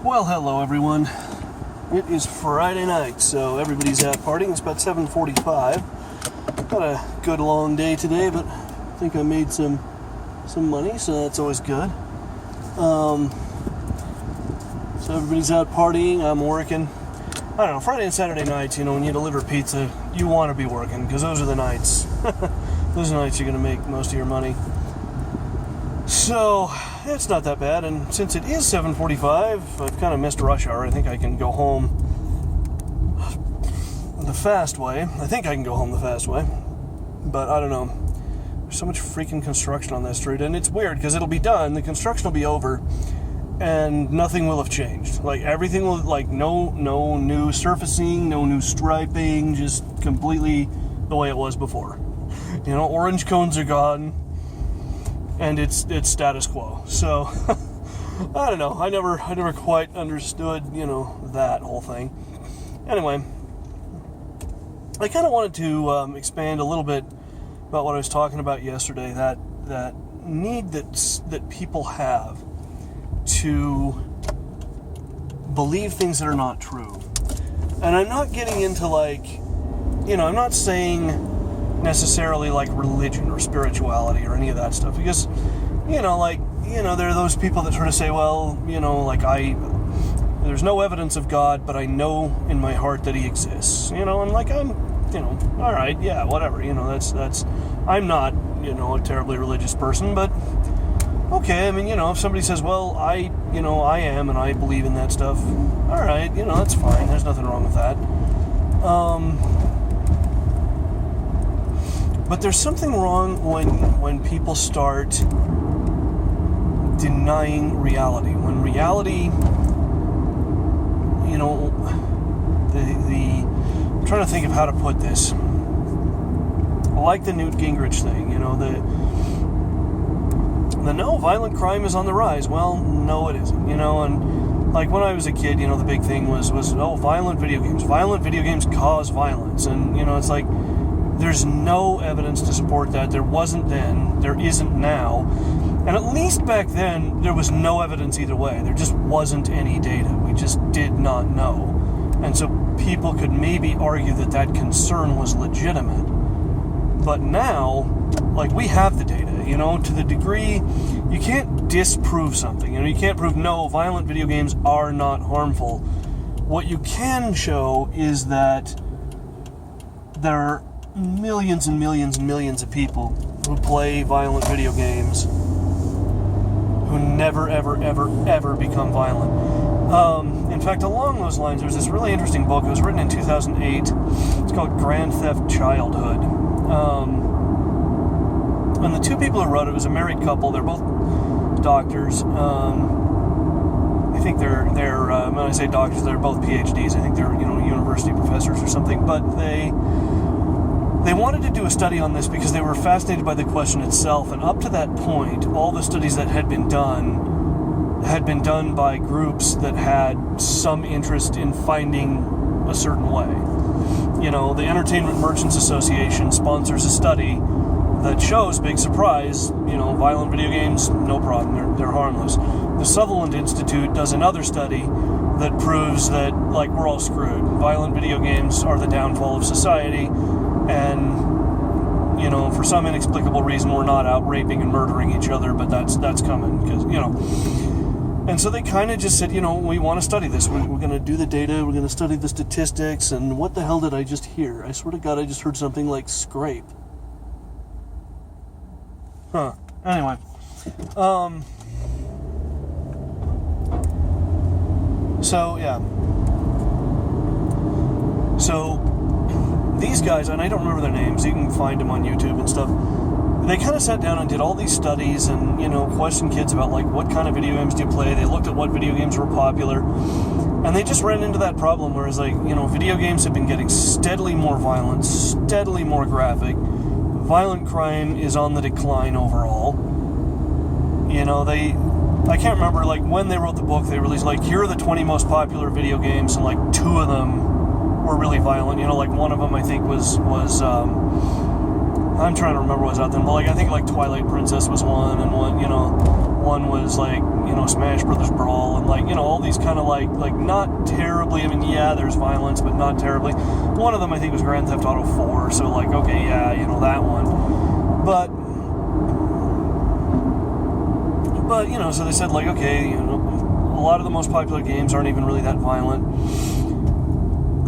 Well, hello everyone. It is Friday night, so everybody's out partying. It's about 7:45. Got a good long day today, but I think I made some money, so that's always good. So everybody's out partying. I'm working. I don't know, Friday and Saturday nights, when you deliver pizza, you want to be working, because those are the nights. Those are the nights you're going to make most of your money. So, it's not that bad, and since it is 7:45, I've kind of missed rush hour. I think I can go home the fast way. But I don't know. There's so much freaking construction on that street, and it's weird, because it'll be done, the construction will be over, and nothing will have changed. Like, everything will, no new surfacing, no new striping, just completely the way it was before. Orange cones are gone. And it's status quo. So I don't know. I never quite understood, that whole thing. Anyway, I kind of wanted to expand a little bit about what I was talking about yesterday. That need that people have to believe things that are not true. And I'm not getting into I'm not saying necessarily like religion or spirituality or any of that stuff, because there are those people that sort of say, well, there's no evidence of God, but I know in my heart that he exists, and all right, yeah, whatever, that's I'm not a terribly religious person, but okay, if somebody says, well, I am, and I believe in that stuff, all right, that's fine, there's nothing wrong with that. But there's something wrong when people start denying reality. When reality, I'm trying to think of how to put this. Like the Newt Gingrich thing, the no, violent crime is on the rise. Well, no, it isn't, and like when I was a kid, the big thing was violent video games. Violent video games cause violence, and it's like, there's no evidence to support that. There wasn't then, there isn't now. And at least back then, there was no evidence either way. There just wasn't any data. We just did not know. And so people could maybe argue that concern was legitimate. But now, we have the data, to the degree you can't disprove something. You can't prove, no, violent video games are not harmful. What you can show is that there are millions and millions and millions of people who play violent video games who never, ever, ever, ever become violent. In fact, along those lines, there's this really interesting book. It was written in 2008. It's called Grand Theft Childhood. And the two people who wrote it was a married couple. They're both doctors. I think they're when I say doctors, they're both PhDs. I think they're, university professors or something. But they wanted to do a study on this because they were fascinated by the question itself, and up to that point, all the studies that had been done by groups that had some interest in finding a certain way. The Entertainment Merchants Association sponsors a study that shows, big surprise, violent video games, no problem, they're harmless. The Sutherland Institute does another study that proves that, we're all screwed. Violent video games are the downfall of society. And, for some inexplicable reason, we're not out raping and murdering each other, but that's coming, because, And so they kind of just said, we want to study this. We're going to do the data, we're going to study the statistics, and what the hell did I just hear? I swear to God, I just heard something like scrape. Huh. Anyway. So, yeah. So, these guys, and I don't remember their names, you can find them on YouTube and stuff, they kind of sat down and did all these studies and, questioned kids about, what kind of video games do you play? They looked at what video games were popular, and they just ran into that problem where it's video games have been getting steadily more violent, steadily more graphic. Violent crime is on the decline overall. I can't remember, when they wrote the book, they released, here are the 20 most popular video games, and, 2 of them were really violent. One of them I think was I'm trying to remember what was out there, but I think Twilight Princess was one, and one, One was like, Smash Brothers Brawl, and like, all these kind of like not terribly, I mean, yeah, there's violence, but not terribly. One of them I think was Grand Theft Auto 4, so like, okay, yeah, that one. But so they said like, okay, a lot of the most popular games aren't even really that violent.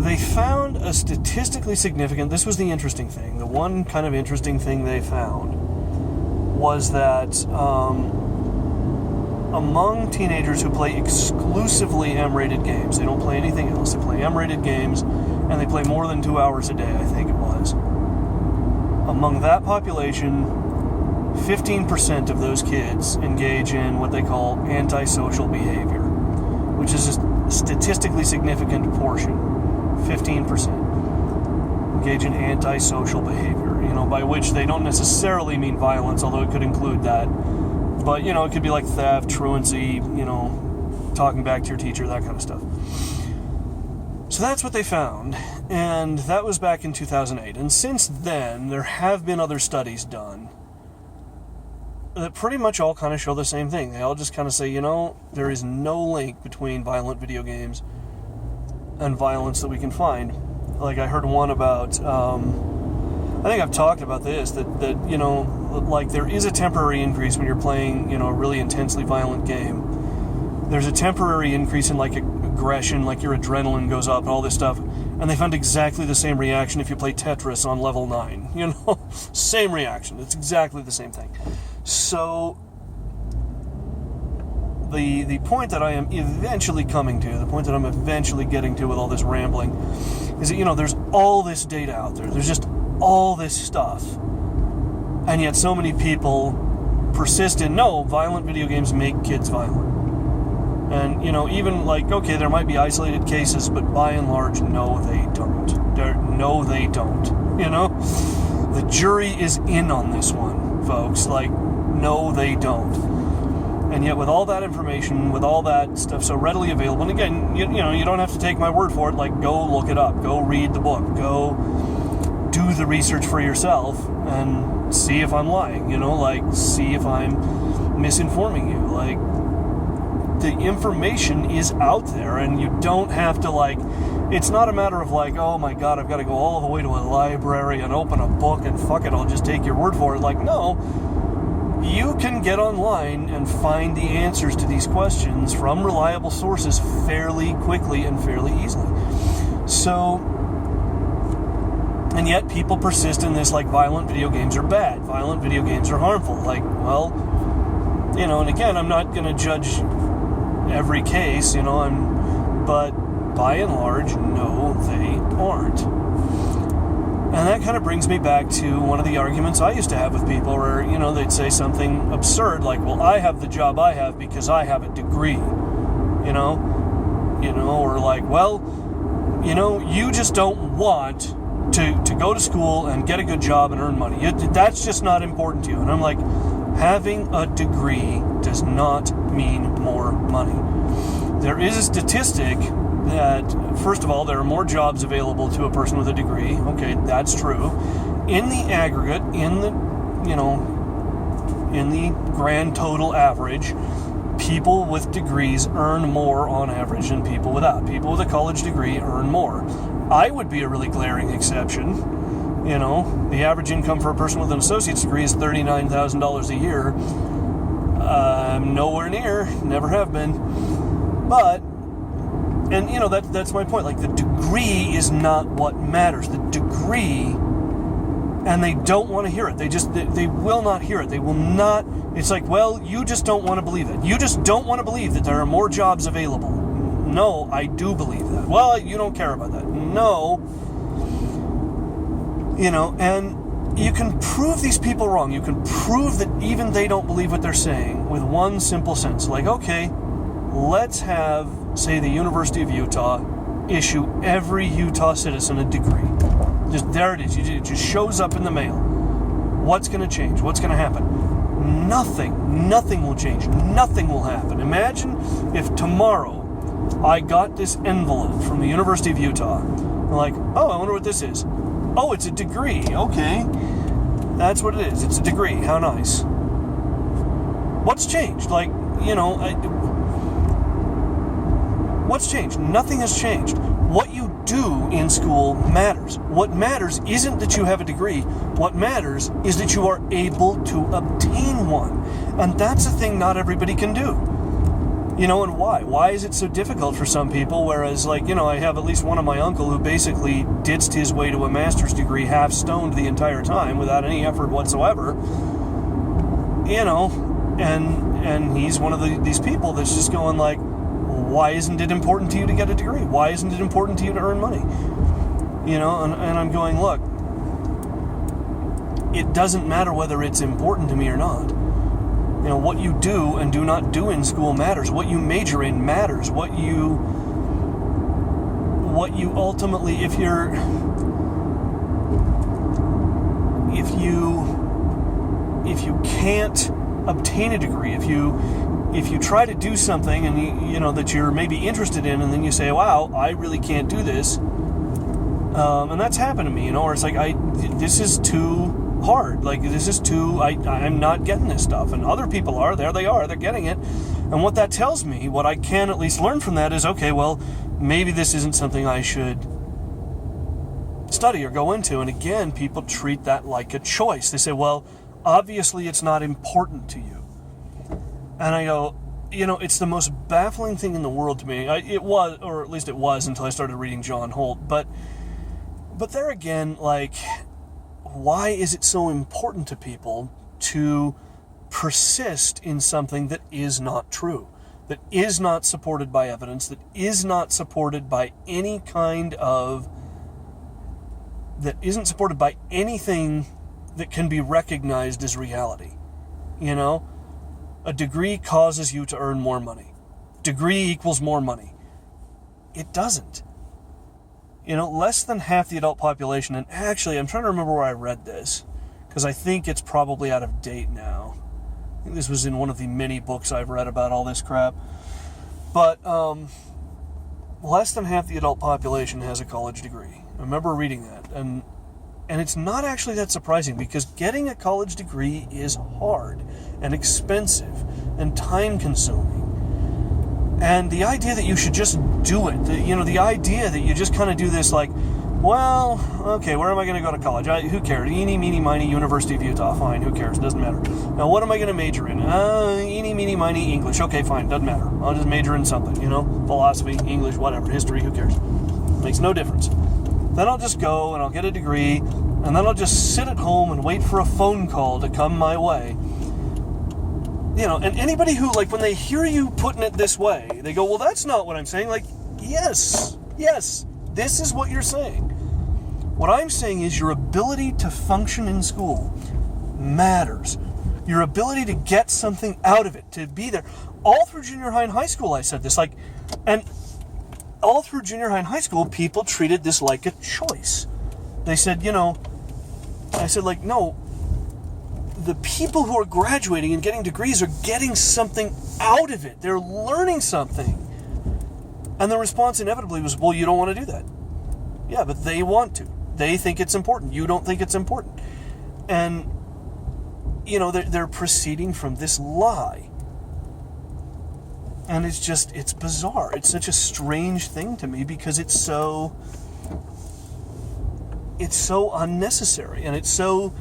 They found a statistically significant, this was the interesting thing, the one kind of interesting thing they found was that among teenagers who play exclusively M-rated games, they don't play anything else, they play M-rated games, and they play more than 2 hours a day, I think it was. Among that population, 15% of those kids engage in what they call antisocial behavior, which is a statistically significant portion. 15% engage in antisocial behavior, by which they don't necessarily mean violence, although it could include that. But, it could be like theft, truancy, talking back to your teacher, that kind of stuff. So that's what they found, and that was back in 2008. And since then, there have been other studies done that pretty much all kind of show the same thing. They all just kind of say, there is no link between violent video games and violence that we can find. Like I heard one about, I think I've talked about this, that like there is a temporary increase when you're playing, a really intensely violent game. There's a temporary increase in like aggression, like your adrenaline goes up and all this stuff. And they found exactly the same reaction if you play Tetris on level 9. Same reaction. It's exactly the same thing. So the point that I am eventually coming to, the point that I'm eventually getting to with all this rambling, is that, there's all this data out there. There's just all this stuff. And yet so many people persist in, no, violent video games make kids violent. And, even like, okay, there might be isolated cases, but by and large, no, they don't. No, they don't. The jury is in on this one, folks. Like, no, they don't. And yet with all that information, with all that stuff so readily available, and again, you don't have to take my word for it, like, go look it up, go read the book, go do the research for yourself, and see if I'm lying, see if I'm misinforming you, like, the information is out there, and you don't have to, like, it's not a matter of like, oh my god, I've got to go all the way to a library and open a book and fuck it, I'll just take your word for it. Like, no, you can get online and find the answers to these questions from reliable sources fairly quickly and fairly easily. So, and yet people persist in this, like, violent video games are bad, violent video games are harmful. Like, well, and again, I'm not going to judge every case, but by and large, no, they aren't. And that kind of brings me back to one of the arguments I used to have with people where, they'd say something absurd like, well, I have the job I have because I have a degree, or like, well, you just don't want to go to school and get a good job and earn money. That's just not important to you. And I'm like, having a degree does not mean more money. There is a statistic that, first of all, there are more jobs available to a person with a degree. Okay, that's true. In the aggregate, in the grand total average, people with degrees earn more on average than people without. People with a college degree earn more. I would be a really glaring exception. The average income for a person with an associate's degree is $39,000 a year. Nowhere near, never have been. But, and that's my point. Like, the degree is not what matters. The degree, and they don't want to hear it. They will not hear it. They will not. It's like, well, you just don't want to believe it. You just don't want to believe that there are more jobs available. No, I do believe that. Well, you don't care about that. No. And you can prove these people wrong. You can prove that even they don't believe what they're saying with one simple sentence. Like, okay, let's have, say, the University of Utah issue every Utah citizen a degree. Just there it is. It just shows up in the mail. What's going to change? What's going to happen? Nothing. Nothing will change. Nothing will happen. Imagine if tomorrow I got this envelope from the University of Utah. I'm like, oh, I wonder what this is. Oh, it's a degree. Okay. That's what it is. It's a degree. How nice. What's changed? Like, what's changed? Nothing has changed. What you do in school matters. What matters isn't that you have a degree. What matters is that you are able to obtain one. And that's a thing not everybody can do. And why? Why is it so difficult for some people? Whereas, I have at least one of my uncle who basically ditched his way to a master's degree half stoned the entire time without any effort whatsoever. And he's one of these people that's just going like, why isn't it important to you to get a degree? Why isn't it important to you to earn money? And I'm going, look, it doesn't matter whether it's important to me or not. What you do and do not do in school matters. What you major in matters. What you ultimately, if you can't obtain a degree, if you try to do something and that you're maybe interested in, and then you say, wow, I really can't do this, and that's happened to me, or it's like, this is too hard, I'm not getting this stuff, and other people are, they're getting it, and what that tells me, what I can at least learn from that is, okay, well, maybe this isn't something I should study or go into. And again, people treat that like a choice. They say, well, obviously it's not important to you. And I go, it's the most baffling thing in the world to me. It was, or at least it was until I started reading John Holt. But there again, why is it so important to people to persist in something that is not true, that is not supported by evidence, that is not supported by any kind of, that isn't supported by anything that can be recognized as reality? A degree causes you to earn more money. Degree equals more money. It doesn't. Less than half the adult population, and actually, I'm trying to remember where I read this, because I think it's probably out of date now. I think this was in one of the many books I've read about all this crap. But less than half the adult population has a college degree. I remember reading that, and it's not actually that surprising, because getting a college degree is hard and expensive and time-consuming. And the idea that you should just do it, the idea that you just kind of do this well, okay, where am I going to go to college? Who cares? Eeny, meeny, miny, University of Utah. Fine, who cares? Doesn't matter. Now, what am I going to major in? Eeny, meeny, miny, English. Okay, fine, doesn't matter. I'll just major in something, philosophy, English, whatever, history, who cares? Makes no difference. Then I'll just go and I'll get a degree, and then I'll just sit at home and wait for a phone call to come my way. And anybody who, when they hear you putting it this way, they go, well, that's not what I'm saying. Yes, this is what you're saying. What I'm saying is your ability to function in school matters. Your ability to get something out of it, to be there. All through junior high and high school, I said this, and all through junior high and high school, people treated this like a choice. They said, I said, no, the people who are graduating and getting degrees are getting something out of it. They're learning something. And the response inevitably was, well, you don't want to do that. Yeah, but they want to. They think it's important. You don't think it's important. And, they're proceeding from this lie. And it's bizarre. It's such a strange thing to me, because it's so unnecessary, and it's so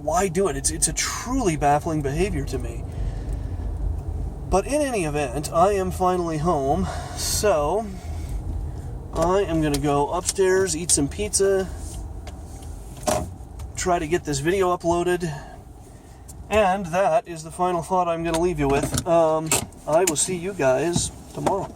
why do it? It's a truly baffling behavior to me. But in any event, I am finally home, so I am going to go upstairs, eat some pizza, try to get this video uploaded, and that is the final thought I'm going to leave you with. I will see you guys tomorrow.